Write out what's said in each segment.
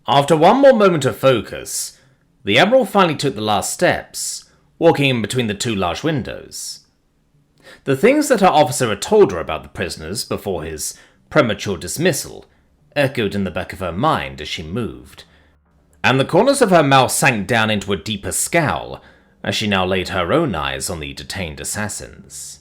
After one more moment of focus, the Admiral finally took the last steps, walking in between the two large windows. The things that her officer had told her about the prisoners before his premature dismissal echoed in the back of her mind as she moved, and the corners of her mouth sank down into a deeper scowl as she now laid her own eyes on the detained assassins.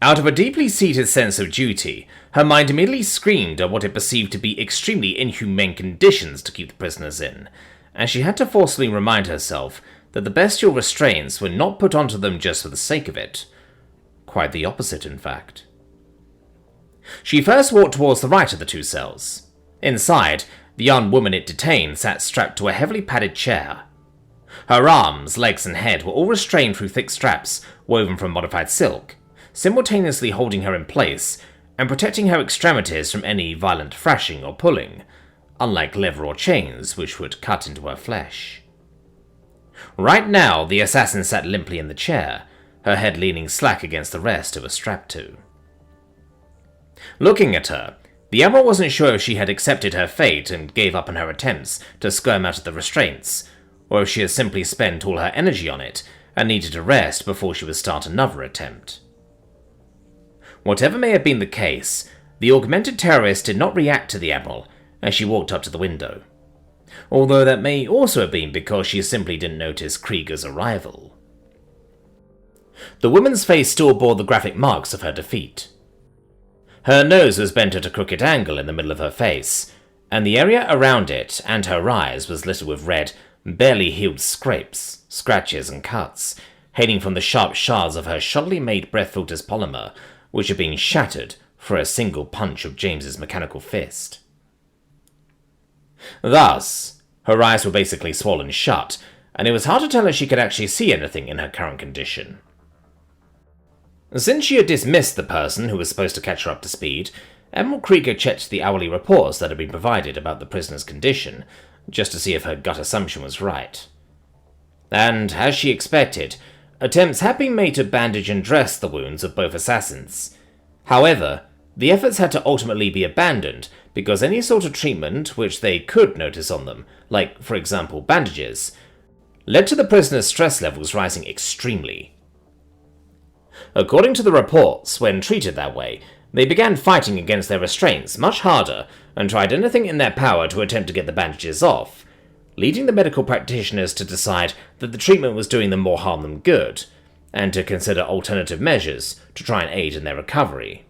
Out of a deeply seated sense of duty, her mind immediately screamed at what it perceived to be extremely inhumane conditions to keep the prisoners in, and she had to forcefully remind herself that the bestial restraints were not put onto them just for the sake of it. Quite the opposite, in fact. She first walked towards the right of the two cells. Inside, the young woman it detained sat strapped to a heavily padded chair. Her arms, legs, and head were all restrained through thick straps woven from modified silk, simultaneously holding her in place and protecting her extremities from any violent thrashing or pulling, unlike leather or chains which would cut into her flesh. Right now, the assassin sat limply in the chair, her head leaning slack against the rest it was strapped to. Looking at her, the Admiral wasn't sure if she had accepted her fate and gave up on her attempts to squirm out of the restraints, or if she had simply spent all her energy on it and needed a rest before she would start another attempt. Whatever may have been the case, the augmented terrorist did not react to the Admiral as she walked up to the window, although that may also have been because she simply didn't notice Krieger's arrival. The woman's face still bore the graphic marks of her defeat. Her nose was bent at a crooked angle in the middle of her face, and the area around it and her eyes was littered with red, barely healed scrapes, scratches, and cuts, hailing from the sharp shards of her shoddily made breath filter's polymer, which had been shattered for a single punch of James's mechanical fist. Thus, her eyes were basically swollen shut, and it was hard to tell if she could actually see anything in her current condition. Since she had dismissed the person who was supposed to catch her up to speed, Admiral Krieger checked the hourly reports that had been provided about the prisoner's condition, just to see if her gut assumption was right. And, as she expected, attempts had been made to bandage and dress the wounds of both assassins. However, the efforts had to ultimately be abandoned because any sort of treatment which they could notice on them, like, for example, bandages, led to the prisoner's stress levels rising extremely. According to the reports, when treated that way, they began fighting against their restraints much harder and tried anything in their power to attempt to get the bandages off, leading the medical practitioners to decide that the treatment was doing them more harm than good, and to consider alternative measures to try and aid in their recovery.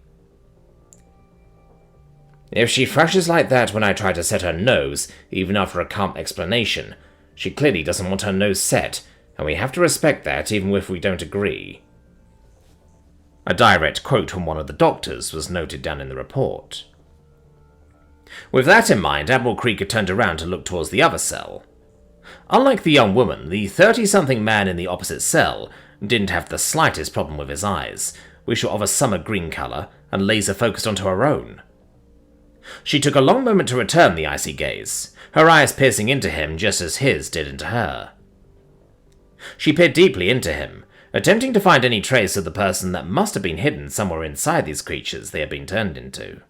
If she thrashes like that when I try to set her nose, even after a calm explanation, she clearly doesn't want her nose set, and we have to respect that even if we don't agree. A direct quote from one of the doctors was noted down in the report. With that in mind, Admiral Krieger turned around to look towards the other cell. Unlike the young woman, the 30-something man in the opposite cell didn't have the slightest problem with his eyes, which were of a summer green colour and laser-focused onto her own. She took a long moment to return the icy gaze, her eyes piercing into him just as his did into her. She peered deeply into him, attempting to find any trace of the person that must have been hidden somewhere inside these creatures they had been turned into.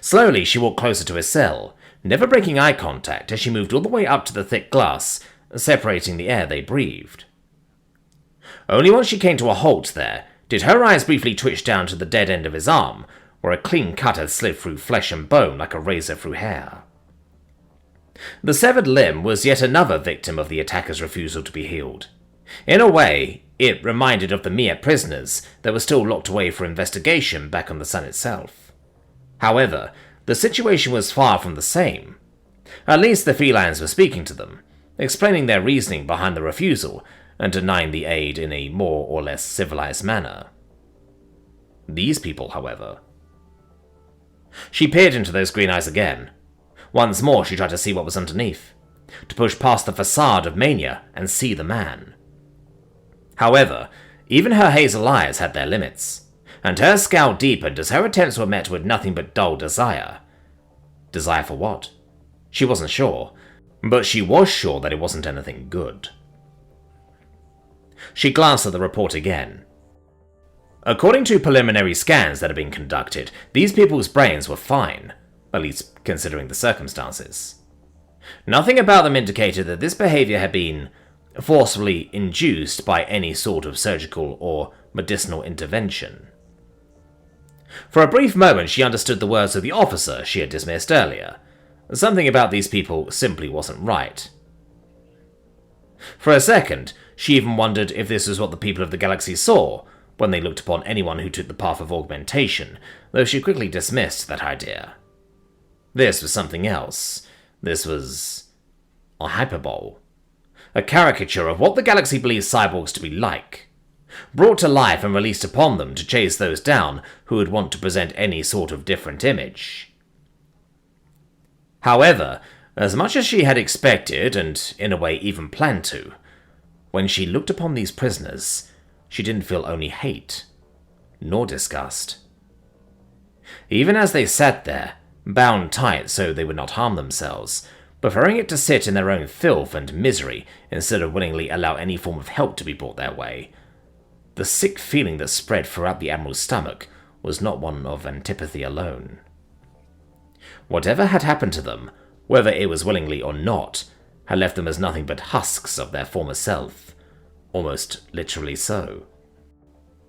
Slowly, she walked closer to his cell, never breaking eye contact as she moved all the way up to the thick glass, separating the air they breathed. Only once she came to a halt there, did her eyes briefly twitch down to the dead end of his arm, where a clean cut had slid through flesh and bone like a razor through hair. The severed limb was yet another victim of the attacker's refusal to be healed. In a way, it reminded of the Miette prisoners that were still locked away for investigation back on the sun itself. However, the situation was far from the same. At least the felines were speaking to them, explaining their reasoning behind the refusal and denying the aid in a more or less civilized manner. These people, however... She peered into those green eyes again. Once more she tried to see what was underneath, to push past the facade of mania and see the man. However, even her hazel eyes had their limits, and her scowl deepened as her attempts were met with nothing but dull desire. Desire for what? She wasn't sure, but she was sure that it wasn't anything good. She glanced at the report again. According to preliminary scans that had been conducted, these people's brains were fine. at least considering the circumstances. Nothing about them indicated that this behavior had been forcefully induced by any sort of surgical or medicinal intervention. For a brief moment, she understood the words of the officer she had dismissed earlier. Something about these people simply wasn't right. For a second, she even wondered if this was what the people of the galaxy saw when they looked upon anyone who took the path of augmentation, though she quickly dismissed that idea. This was something else. This was a hyperbole. A caricature of what the galaxy believes cyborgs to be like, brought to life and released upon them to chase those down who would want to present any sort of different image. However, as much as she had expected, and in a way even planned to, when she looked upon these prisoners, she didn't feel only hate, nor disgust. Even as they sat there, bound tight so they would not harm themselves, preferring it to sit in their own filth and misery instead of willingly allow any form of help to be brought their way, the sick feeling that spread throughout the Admiral's stomach was not one of antipathy alone. Whatever had happened to them, whether it was willingly or not, had left them as nothing but husks of their former self, almost literally so.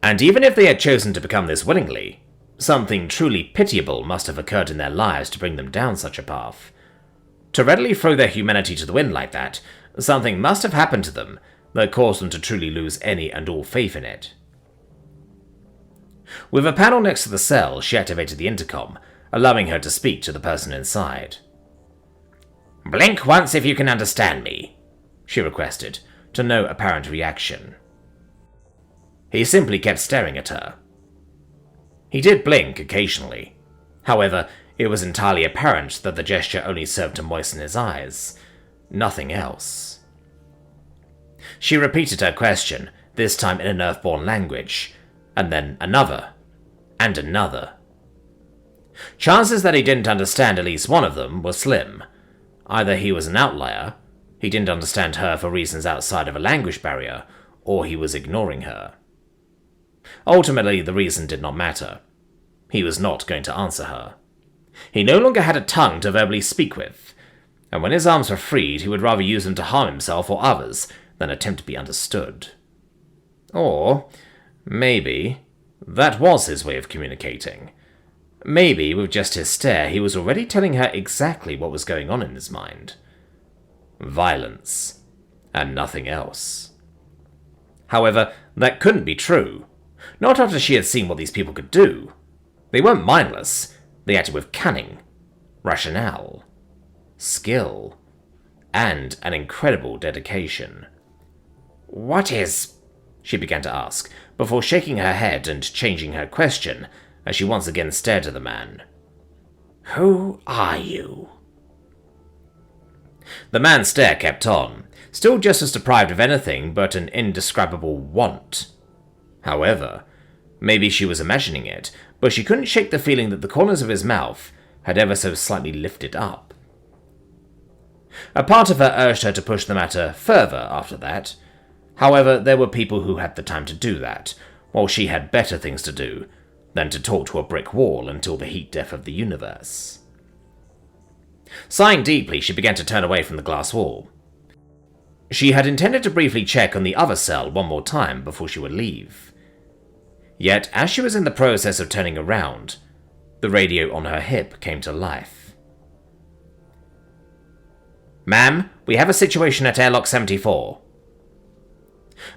And even if they had chosen to become this willingly, something truly pitiable must have occurred in their lives to bring them down such a path. To readily throw their humanity to the wind like that, something must have happened to them that caused them to truly lose any and all faith in it. With a panel next to the cell, she activated the intercom, allowing her to speak to the person inside. "Blink once if you can understand me," she requested, to no apparent reaction. He simply kept staring at her. He did blink occasionally. However, it was entirely apparent that the gesture only served to moisten his eyes. Nothing else. She repeated her question, this time in an Earthborn language, and then another, and another. Chances that he didn't understand at least one of them were slim. Either he was an outlier, he didn't understand her for reasons outside of a language barrier, or he was ignoring her. Ultimately, the reason did not matter. He was not going to answer her. He no longer had a tongue to verbally speak with, and when his arms were freed, he would rather use them to harm himself or others than attempt to be understood. Or, maybe, that was his way of communicating. Maybe, with just his stare, he was already telling her exactly what was going on in his mind. Violence, and nothing else. However, that couldn't be true. Not after she had seen what these people could do. They weren't mindless. They acted with cunning, rationale, skill, and an incredible dedication. "What is—" she began to ask, before shaking her head and changing her question as she once again stared at the man. "Who are you?" The man's stare kept on, still just as deprived of anything but an indescribable want. However, maybe she was imagining it, but she couldn't shake the feeling that the corners of his mouth had ever so slightly lifted up. A part of her urged her to push the matter further after that. However, there were people who had the time to do that, while she had better things to do than to talk to a brick wall until the heat death of the universe. Sighing deeply, she began to turn away from the glass wall. She had intended to briefly check on the other cell one more time before she would leave. Yet, as she was in the process of turning around, the radio on her hip came to life. "Ma'am, we have a situation at airlock 74.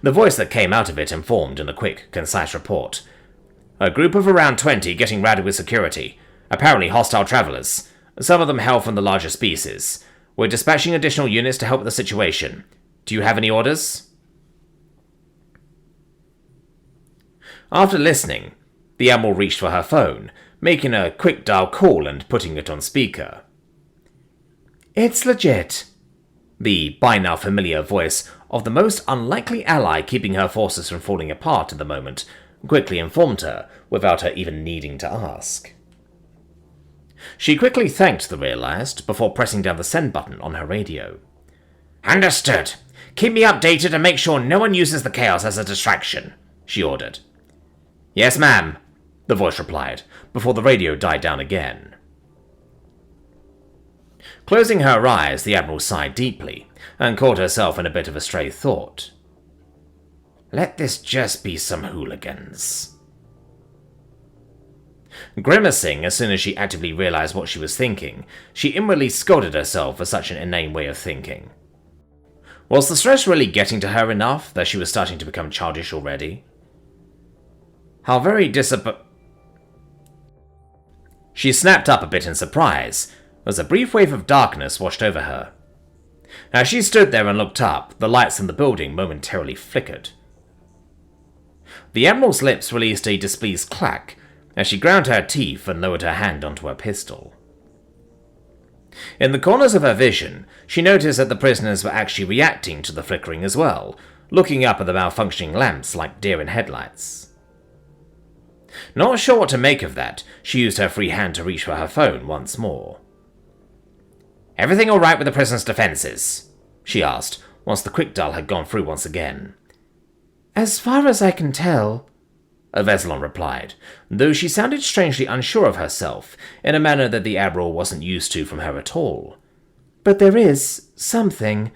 The voice that came out of it informed in a quick, concise report. "A group of around 20 getting routed with security. Apparently hostile travelers. Some of them hail from the larger species. We're dispatching additional units to help with the situation. Do you have any orders?" After listening, the Admiral reached for her phone, making a quick dial call and putting it on speaker. "It's legit," the by now familiar voice of the most unlikely ally keeping her forces from falling apart at the moment quickly informed her without her even needing to ask. She quickly thanked the realized before pressing down the send button on her radio. "Understood. Keep me updated and make sure no one uses the chaos as a distraction," she ordered. "Yes, ma'am," the voice replied, before the radio died down again. Closing her eyes, the Admiral sighed deeply, and caught herself in a bit of a stray thought. Let this just be some hooligans. Grimacing as soon as she actively realized what she was thinking, she inwardly scolded herself for such an inane way of thinking. Was the stress really getting to her enough that she was starting to become childish already? How very She snapped up a bit in surprise, as a brief wave of darkness washed over her. As she stood there and looked up, the lights in the building momentarily flickered. The Admiral's lips released a displeased clack as she ground her teeth and lowered her hand onto her pistol. In the corners of her vision, she noticed that the prisoners were actually reacting to the flickering as well, looking up at the malfunctioning lamps like deer in headlights. Not sure what to make of that, she used her free hand to reach for her phone once more. Everything all right with the prisoners' defenses? She asked, once the quick dial had gone through once again. As far as I can tell, Veselon replied, though she sounded strangely unsure of herself, in a manner that the Admiral wasn't used to from her at all. But there is something.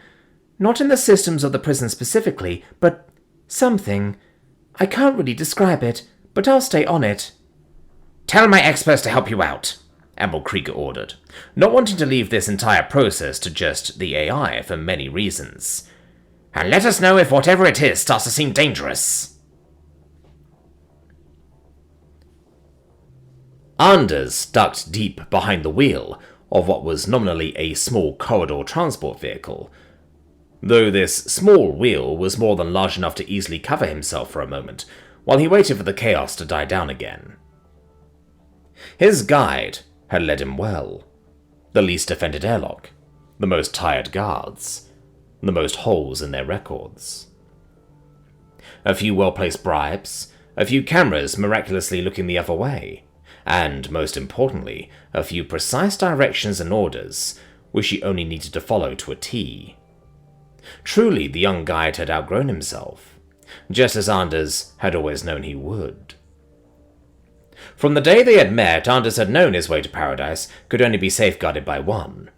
Not in the systems of the prison specifically, but something. I can't really describe it, but I'll stay on it. Tell my experts to help you out, Admiral Krieger ordered, not wanting to leave this entire process to just the AI for many reasons. And let us know if whatever it is starts to seem dangerous. Anders ducked deep behind the wheel of what was nominally a small corridor transport vehicle, though this small wheel was more than large enough to easily cover himself for a moment, while he waited for the chaos to die down again. His guide had led him well. The least defended airlock, the most tired guards, the most holes in their records. A few well-placed bribes, a few cameras miraculously looking the other way, and, most importantly, a few precise directions and orders, which he only needed to follow to a T. Truly, the young guide had outgrown himself, just as Anders had always known he would. From the day they had met, Anders had known his way to paradise could only be safeguarded by one.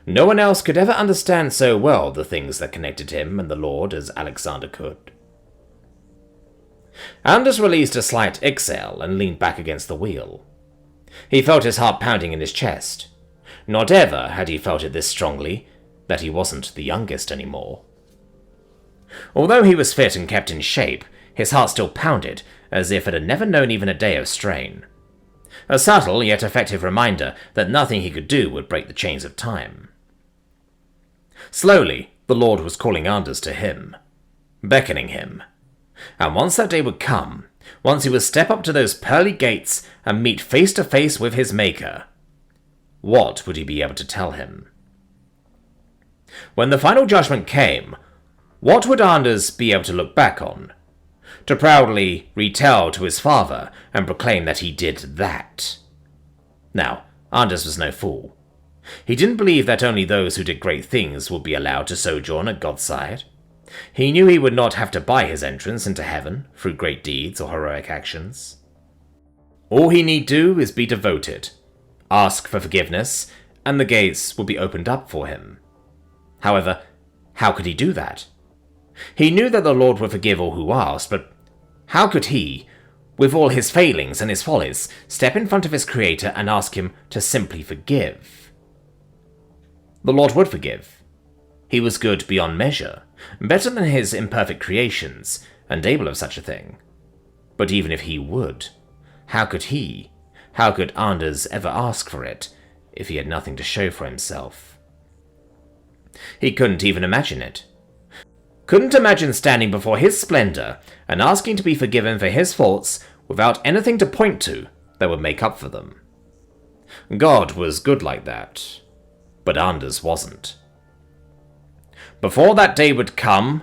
No one else could ever understand so well the things that connected him and the Lord as Alexander could. Anders released a slight exhale and leaned back against the wheel. He felt his heart pounding in his chest. Not ever had he felt it this strongly that he wasn't the youngest anymore. Although he was fit and kept in shape, his heart still pounded as if it had never known even a day of strain. A subtle yet effective reminder that nothing he could do would break the chains of time. Slowly, the Lord was calling Anders to him, beckoning him. And once that day would come, once he would step up to those pearly gates and meet face to face with his Maker, what would he be able to tell him? When the final judgment came, what would Anders be able to look back on? To proudly retell to his father and proclaim that he did that? Now, Anders was no fool. He didn't believe that only those who did great things would be allowed to sojourn at God's side. He knew he would not have to buy his entrance into heaven through great deeds or heroic actions. All he need do is be devoted, ask for forgiveness, and the gates would be opened up for him. However, how could he do that? He knew that the Lord would forgive all who asked, but how could he, with all his failings and his follies, step in front of his Creator and ask him to simply forgive? The Lord would forgive. He was good beyond measure, better than his imperfect creations, and able of such a thing. But even if he would, how could Anders ever ask for it, if he had nothing to show for himself? He couldn't even imagine it. Couldn't imagine standing before his splendor and asking to be forgiven for his faults without anything to point to that would make up for them. God was good like that, but Anders wasn't. Before that day would come,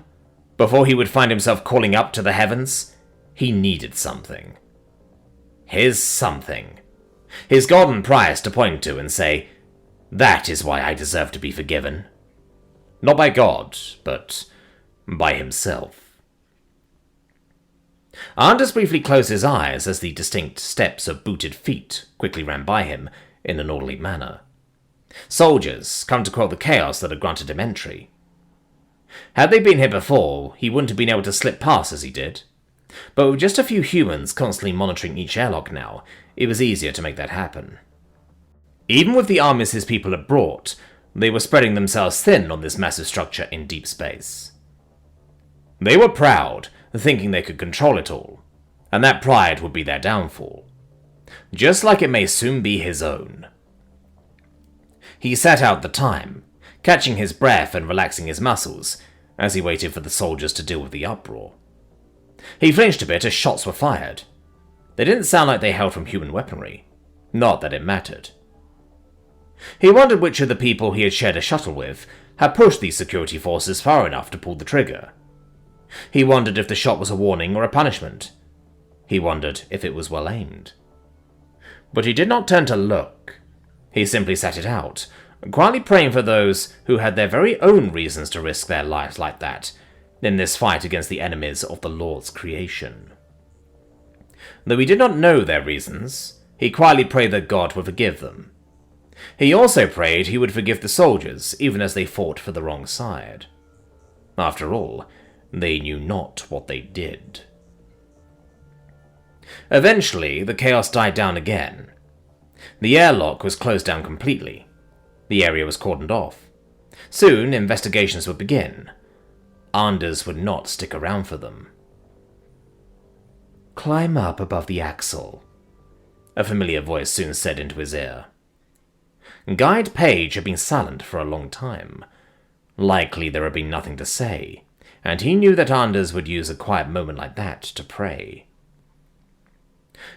before he would find himself calling up to the heavens, he needed something. His something. His golden prize to point to and say, that is why I deserve to be forgiven. Not by God, but by himself. Anders briefly closed his eyes as the distinct steps of booted feet quickly ran by him in an orderly manner. Soldiers, come to quell the chaos that had granted him entry. Had they been here before, he wouldn't have been able to slip past as he did. But with just a few humans constantly monitoring each airlock now, it was easier to make that happen. Even with the armies his people had brought, they were spreading themselves thin on this massive structure in deep space. They were proud, thinking they could control it all, and that pride would be their downfall. Just like it may soon be his own. He sat out the time, catching his breath and relaxing his muscles, as he waited for the soldiers to deal with the uproar. He flinched a bit as shots were fired. They didn't sound like they hailed from human weaponry. Not that it mattered. He wondered which of the people he had shared a shuttle with had pushed these security forces far enough to pull the trigger. He wondered if the shot was a warning or a punishment. He wondered if it was well aimed. But he did not turn to look. He simply sat it out, quietly praying for those who had their very own reasons to risk their lives like that, in this fight against the enemies of the Lord's creation. Though he did not know their reasons, he quietly prayed that God would forgive them. He also prayed he would forgive the soldiers, even as they fought for the wrong side. After all, they knew not what they did. Eventually, the chaos died down again. The airlock was closed down completely. The area was cordoned off. Soon, investigations would begin. Anders would not stick around for them. "Climb up above the axle," a familiar voice soon said into his ear. Guide Page had been silent for a long time. Likely there had been nothing to say, and he knew that Anders would use a quiet moment like that to pray.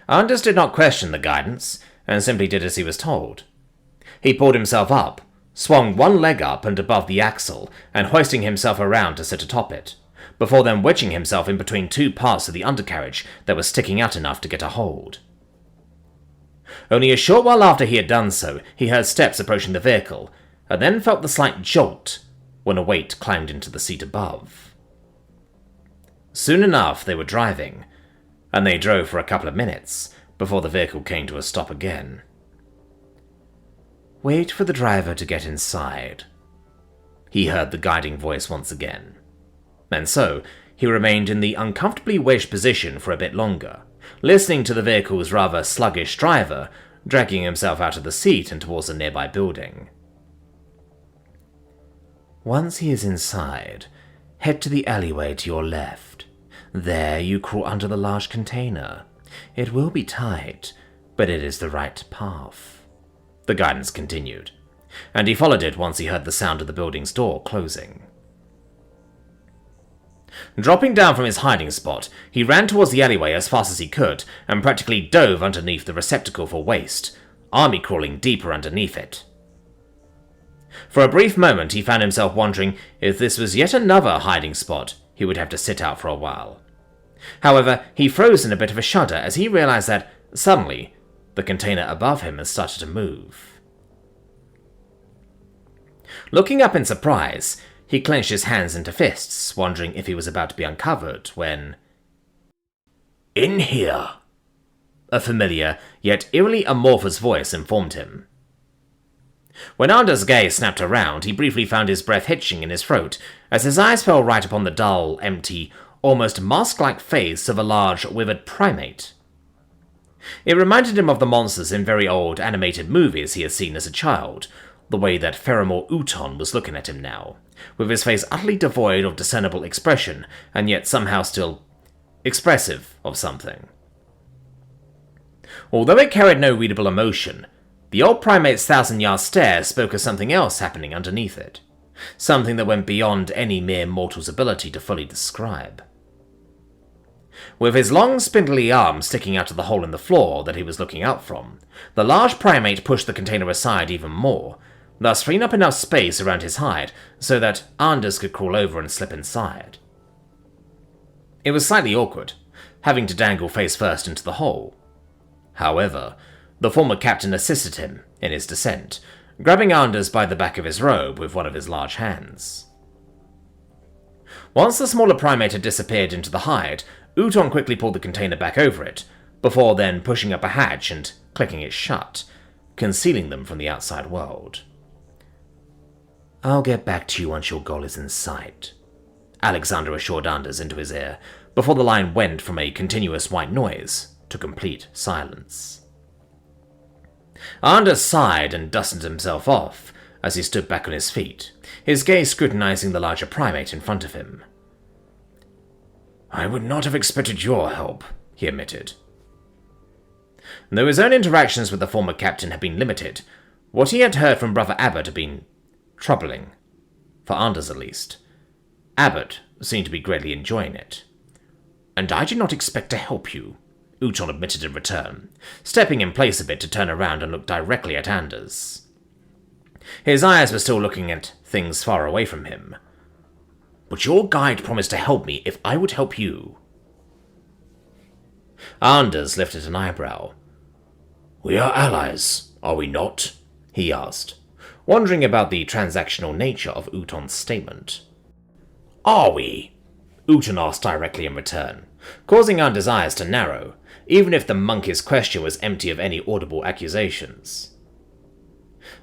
Anders did not question the guidance, and simply did as he was told. He pulled himself up, swung one leg up and above the axle, and hoisting himself around to sit atop it, before then wedging himself in between two parts of the undercarriage that was sticking out enough to get a hold. Only a short while after he had done so, he heard steps approaching the vehicle, and then felt the slight jolt when a weight climbed into the seat above. Soon enough they were driving, and they drove for a couple of minutes before the vehicle came to a stop again. "Wait for the driver to get inside," he heard the guiding voice once again. And so, he remained in the uncomfortably wedged position for a bit longer, listening to the vehicle's rather sluggish driver dragging himself out of the seat and towards a nearby building. "Once he is inside, head to the alleyway to your left. There you crawl under the large container. It will be tight, but it is the right path," the guidance continued, and he followed it once he heard the sound of the building's door closing. Dropping down from his hiding spot, he ran towards the alleyway as fast as he could and practically dove underneath the receptacle for waste, army crawling deeper underneath it. For a brief moment he found himself wondering if this was yet another hiding spot he would have to sit out for a while. However, he froze in a bit of a shudder as he realized that, suddenly, the container above him had started to move. Looking up in surprise, he clenched his hands into fists, wondering if he was about to be uncovered, when... "In here," a familiar, yet eerily amorphous voice informed him. When Anders' gaze snapped around, he briefly found his breath hitching in his throat, as his eyes fell right upon the dull, empty, almost mask-like face of a large, withered primate. It reminded him of the monsters in very old animated movies he had seen as a child, the way that Pheromore Uton was looking at him now, with his face utterly devoid of discernible expression, and yet somehow still expressive of something. Although it carried no readable emotion, the old primate's thousand-yard stare spoke of something else happening underneath it, something that went beyond any mere mortal's ability to fully describe. With his long, spindly arms sticking out of the hole in the floor that he was looking out from, the large primate pushed the container aside even more, thus freeing up enough space around his hide so that Anders could crawl over and slip inside. It was slightly awkward, having to dangle face first into the hole. However, the former captain assisted him in his descent, grabbing Anders by the back of his robe with one of his large hands. Once the smaller primate had disappeared into the hide, Uton quickly pulled the container back over it, before then pushing up a hatch and clicking it shut, concealing them from the outside world. I'll get back to you once your goal is in sight, Alexander assured Anders into his ear, before the line went from a continuous white noise to complete silence. Anders sighed and dusted himself off as he stood back on his feet, his gaze scrutinizing the larger primate in front of him. I would not have expected your help, he admitted. Though his own interactions with the former captain had been limited, what he had heard from Brother Abbott had been troubling, for Anders at least. Abbott seemed to be greatly enjoying it. And I did not expect to help you, Uton admitted in return, stepping in place a bit to turn around and look directly at Anders. His eyes were still looking at things far away from him. But your guide promised to help me if I would help you. Anders lifted an eyebrow. We are allies, are we not? He asked, wondering about the transactional nature of Uton's statement. Are we? Uton asked directly in return, causing Anders' eyes to narrow, even if the monkey's question was empty of any audible accusations.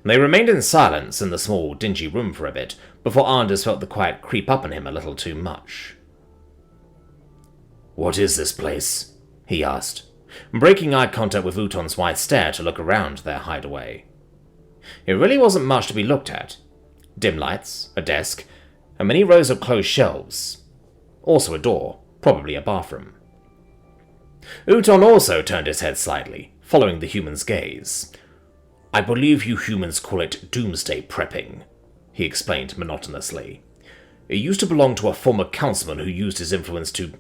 They remained in silence in the small, dingy room for a bit, before Anders felt the quiet creep up on him a little too much. What is this place? He asked, breaking eye contact with Uton's wide stare to look around their hideaway. It really wasn't much to be looked at. Dim lights, a desk, and many rows of closed shelves. Also a door, probably a bathroom. Uton also turned his head slightly, following the human's gaze. I believe you humans call it doomsday prepping, he explained monotonously. It used to belong to a former councilman who used his influence to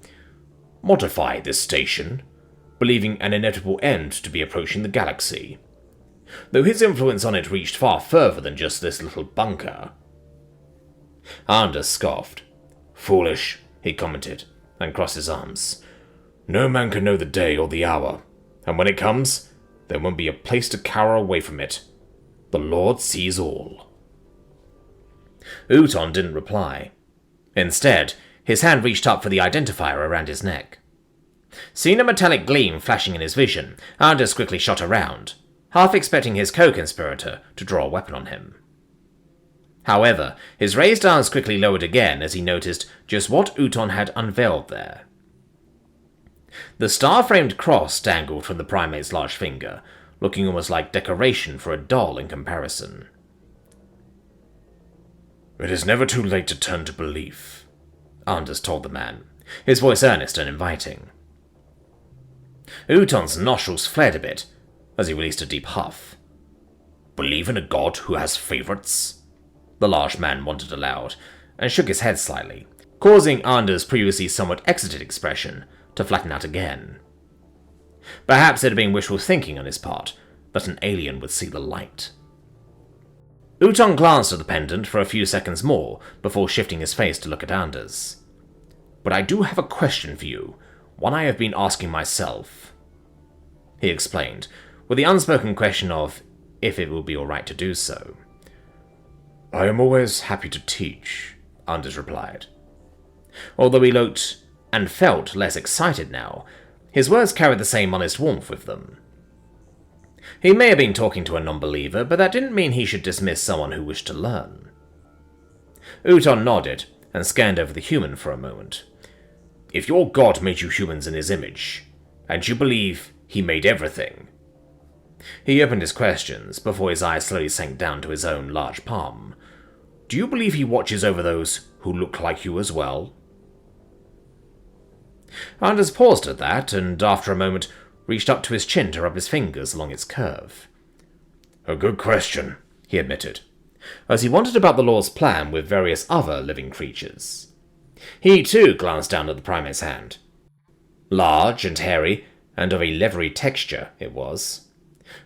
modify this station, believing an inevitable end to be approaching the galaxy. Though his influence on it reached far further than just this little bunker. Anders scoffed. Foolish, he commented, and crossed his arms. No man can know the day or the hour, and when it comes, there won't be a place to cower away from it. The Lord sees all. Uton didn't reply. Instead, his hand reached up for the identifier around his neck. Seeing a metallic gleam flashing in his vision, Anders quickly shot around, half expecting his co-conspirator to draw a weapon on him. However, his raised arms quickly lowered again as he noticed just what Uton had unveiled there. The star-framed cross dangled from the primate's large finger, looking almost like decoration for a doll in comparison. It is never too late to turn to belief, Anders told the man, his voice earnest and inviting. Uton's nostrils flared a bit as he released a deep huff. Believe in a god who has favourites? The large man wondered aloud, and shook his head slightly, causing Anders' previously somewhat exited expression to flatten out again. Perhaps it had been wishful thinking on his part that an alien would see the light. Uton glanced at the pendant for a few seconds more before shifting his face to look at Anders. But I do have a question for you, one I have been asking myself, he explained, with the unspoken question of if it would be alright to do so. I am always happy to teach, Anders replied. Although he looked and felt less excited now, his words carried the same honest warmth with them. He may have been talking to a non-believer, but that didn't mean he should dismiss someone who wished to learn. Uton nodded and scanned over the human for a moment. If your god made you humans in his image, and you believe he made everything... He opened his questions before his eyes slowly sank down to his own large palm. Do you believe he watches over those who look like you as well? Anders paused at that, and after a moment reached up to his chin to rub his fingers along its curve. A good question, he admitted, as he wondered about the law's plan with various other living creatures. He too glanced down at the primate's hand. Large and hairy, and of a leathery texture it was,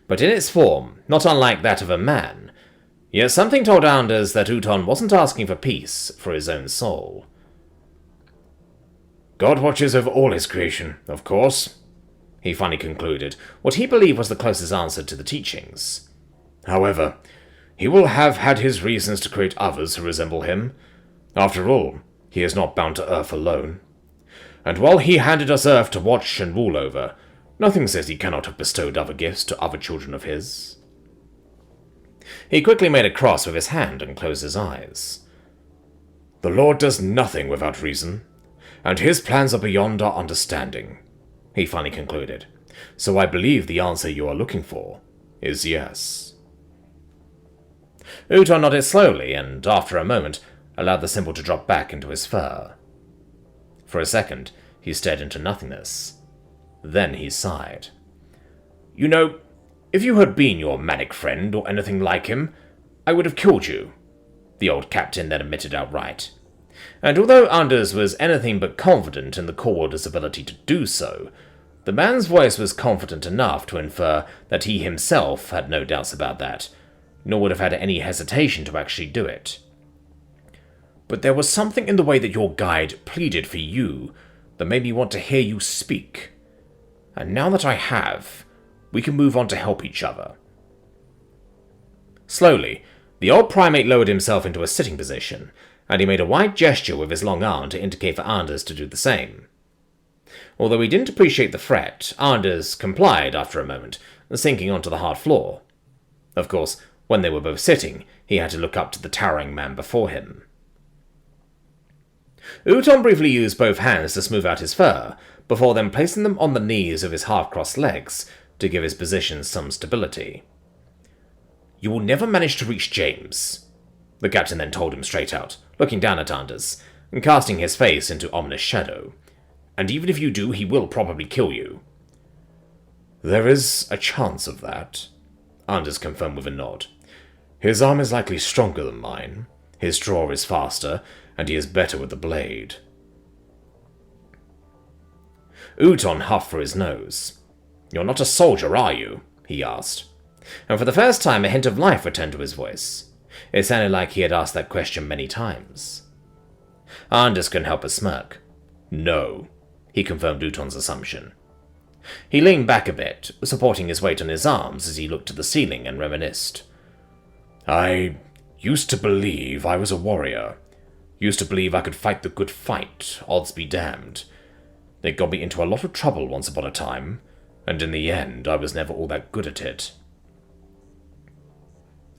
but in its form not unlike that of a man. Yet something told Anders that Uton wasn't asking for peace for his own soul. God watches over all his creation, of course, he finally concluded, what he believed was the closest answer to the teachings. However, he will have had his reasons to create others who resemble him. After all, he is not bound to Earth alone. And while he handed us Earth to watch and rule over, nothing says he cannot have bestowed other gifts to other children of his. He quickly made a cross with his hand and closed his eyes. "The Lord does nothing without reason, and his plans are beyond our understanding," he finally concluded. "So I believe the answer you are looking for is yes." Uton nodded slowly, and after a moment, allowed the symbol to drop back into his fur. For a second, he stared into nothingness. Then he sighed. "You know, if you had been your manic friend or anything like him, I would have killed you," the old captain then admitted outright. And although Anders was anything but confident in the Core-Worlder's ability to do so, the man's voice was confident enough to infer that he himself had no doubts about that, nor would have had any hesitation to actually do it. "But there was something in the way that your guide pleaded for you that made me want to hear you speak. And now that I have, we can move on to help each other." Slowly, the old primate lowered himself into a sitting position, and he made a wide gesture with his long arm to indicate for Anders to do the same. Although he didn't appreciate the threat, Anders complied after a moment, sinking onto the hard floor. Of course, when they were both sitting, he had to look up to the towering man before him. Uton briefly used both hands to smooth out his fur, before then placing them on the knees of his half-crossed legs to give his position some stability. "You will never manage to reach James," the captain then told him straight out, looking down at Anders, and casting his face into ominous shadow. "And even if you do, he will probably kill you." "There is a chance of that," Anders confirmed with a nod. "His arm is likely stronger than mine, his draw is faster, and he is better with the blade." Uton huffed through his nose. "You're not a soldier, are you?" he asked. And for the first time, a hint of life returned to his voice. It sounded like he had asked that question many times. Anders couldn't help but smirk. "No," he confirmed Uton's assumption. He leaned back a bit, supporting his weight on his arms as he looked to the ceiling and reminisced. "I used to believe I was a warrior. Used to believe I could fight the good fight, odds be damned. It got me into a lot of trouble once upon a time, and in the end I was never all that good at it."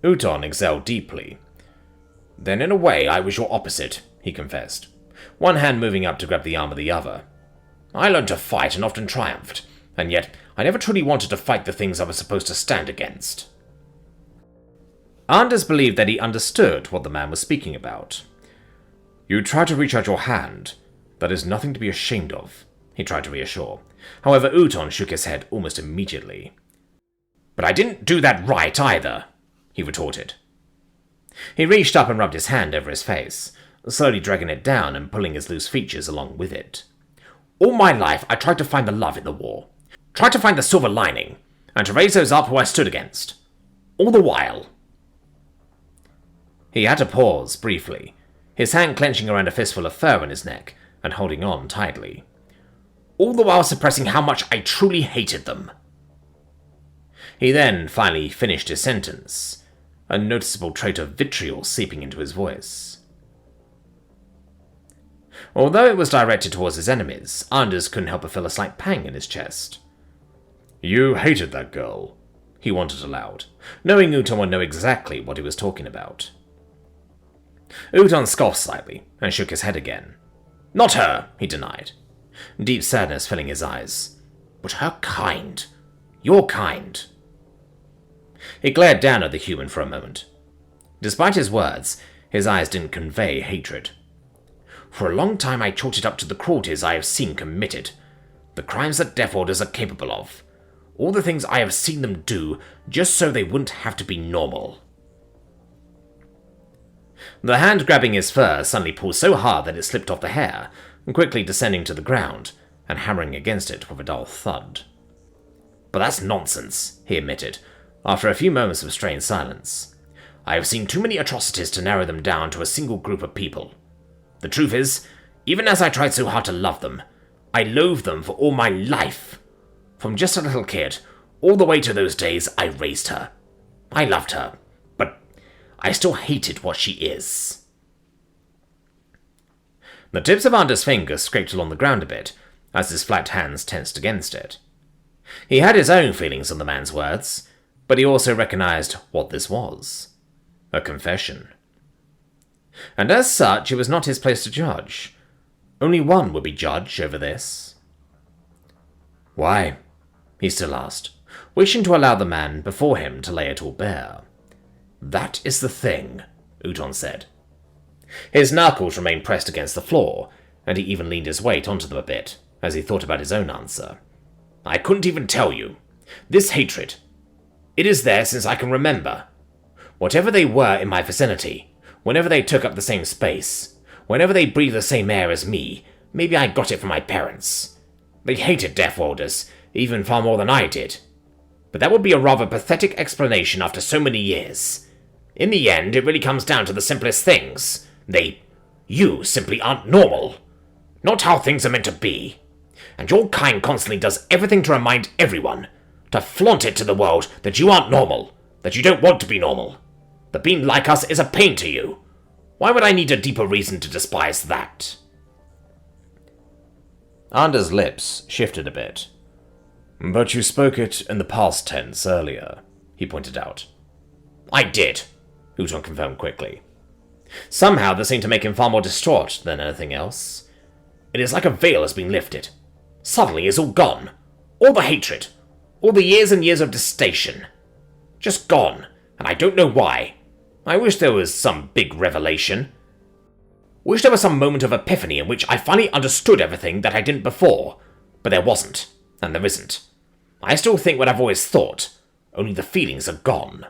Uton exhaled deeply. "Then in a way I was your opposite," he confessed, one hand moving up to grab the arm of the other. "I learned to fight and often triumphed, and yet I never truly wanted to fight the things I was supposed to stand against." Anders believed that he understood what the man was speaking about. "You tried to reach out your hand. That is nothing to be ashamed of," he tried to reassure. However, Uton shook his head almost immediately. "But I didn't do that right either," he retorted. He reached up and rubbed his hand over his face, slowly dragging it down and pulling his loose features along with it. "All my life I tried to find the love in the war, tried to find the silver lining, and to raise those up who I stood against. All the while." He had to pause briefly, his hand clenching around a fistful of fur in his neck and holding on tightly. "All the while suppressing how much I truly hated them." He then finally finished his sentence, a noticeable trait of vitriol seeping into his voice. Although it was directed towards his enemies, Anders couldn't help but feel a slight pang in his chest. "You hated that girl," he wanted aloud, knowing Uton would know exactly what he was talking about. Uton scoffed slightly and shook his head again. "Not her," he denied, deep sadness filling his eyes. "But her kind. Your kind." He glared down at the human for a moment. Despite his words, his eyes didn't convey hatred. "For a long time I chalked it up to the cruelties I have seen committed, the crimes that Deathworlders are capable of, all the things I have seen them do just so they wouldn't have to be normal." The hand grabbing his fur suddenly pulled so hard that it slipped off the hair, quickly descending to the ground and hammering against it with a dull thud. "But that's nonsense," he admitted, after a few moments of strained silence. "I have seen too many atrocities to narrow them down to a single group of people. The truth is, even as I tried so hard to love them, I loathed them for all my life. From just a little kid, all the way to those days I raised her. I loved her, but I still hated what she is." The tips of Anders' fingers scraped along the ground a bit, as his flat hands tensed against it. He had his own feelings on the man's words, but he also recognized what this was. A confession. And as such, it was not his place to judge. Only one would be judge over this. "Why?" he still asked, wishing to allow the man before him to lay it all bare. "That is the thing," Uton said. His knuckles remained pressed against the floor, and he even leaned his weight onto them a bit, as he thought about his own answer. "I couldn't even tell you. This hatred, it is there since I can remember. Whatever they were in my vicinity, whenever they took up the same space, whenever they breathed the same air as me, maybe I got it from my parents. They hated Deathworlders, even far more than I did. But that would be a rather pathetic explanation after so many years. In the end, it really comes down to the simplest things. You simply aren't normal. Not how things are meant to be. And your kind constantly does everything to remind everyone, to flaunt it to the world that you aren't normal, that you don't want to be normal, that being like us is a pain to you. Why would I need a deeper reason to despise that?" Anders' lips shifted a bit. "But you spoke it in the past tense earlier," he pointed out. "I did," Uton confirmed quickly. Somehow this seemed to make him far more distraught than anything else. It is like a veil has been lifted. Suddenly it's all gone. All the hatred. All the years and years of detestation. Just gone, and I don't know why. I wish there was some big revelation. Wish there was some moment of epiphany in which I finally understood everything that I didn't before. But there wasn't, and there isn't. I still think what I've always thought, only the feelings are gone."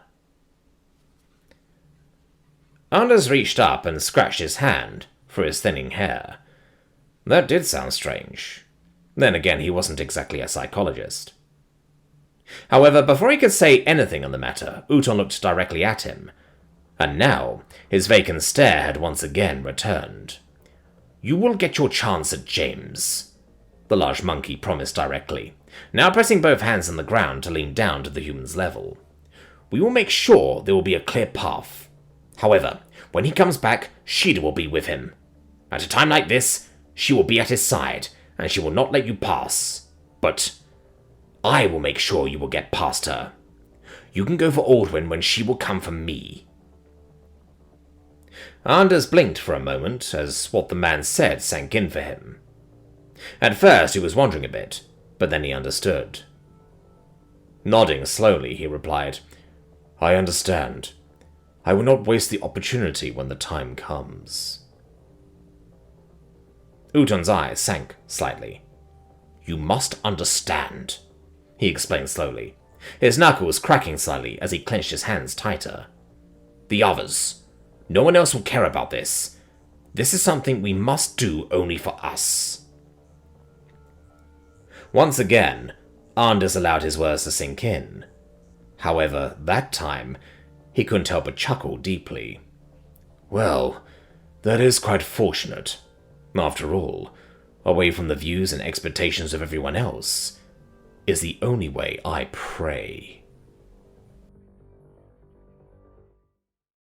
Anders reached up and scratched his hand for his thinning hair. That did sound strange. Then again, he wasn't exactly a psychologist. However, before he could say anything on the matter, Uton looked directly at him, and now his vacant stare had once again returned. "You will get your chance at James," the large monkey promised directly, now pressing both hands on the ground to lean down to the human's level. "We will make sure there will be a clear path. However, when he comes back, Sheeta will be with him. At a time like this, she will be at his side, and she will not let you pass. But I will make sure you will get past her. You can go for Aldwin when she will come for me." Anders blinked for a moment as what the man said sank in for him. At first he was wondering a bit, but then he understood. Nodding slowly, he replied, "I understand. I will not waste the opportunity when the time comes." Uton's eyes sank slightly. "You must understand," he explained slowly, his knuckles cracking slightly as he clenched his hands tighter. "The others. No one else will care about this. This is something we must do only for us." Once again, Anders allowed his words to sink in. However, that time, he couldn't help but chuckle deeply. "Well, that is quite fortunate. After all, away from the views and expectations of everyone else, is the only way I pray."